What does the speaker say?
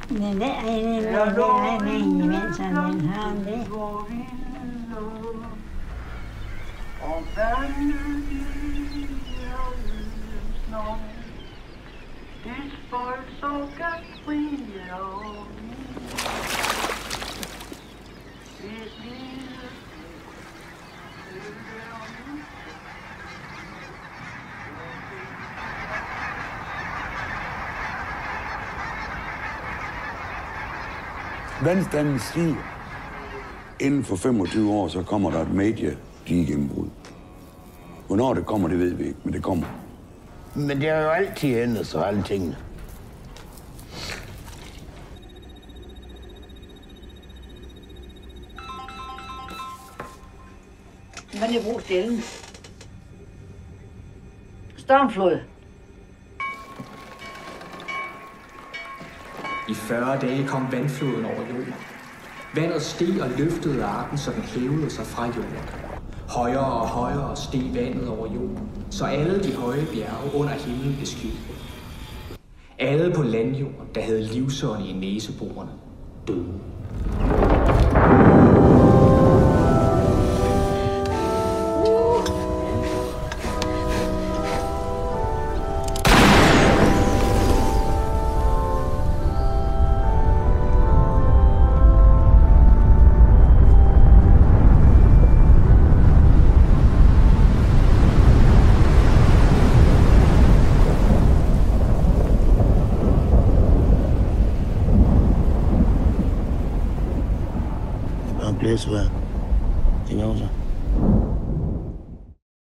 Men det er med imens han har det. Og vandet i det folk så fri og Vandstanden stiger. Inden for 25 år, så kommer der et mediegennembrud. Hvornår det kommer, det ved vi ikke, men det kommer. Men det har jo altid ændret sig, alle tingene. Hvad er brugt stille? Stormflod. I 40 dage kom vandfloden over jorden. Vandet steg og løftede arken, så den hævede sig fra jorden. Højere og højere steg vandet over jorden, så alle de høje bjerge under himlen blev skyllet. Alle på landjorden, der havde livsånd i næseborene, døde. Blæsvejr. Ingen over sig.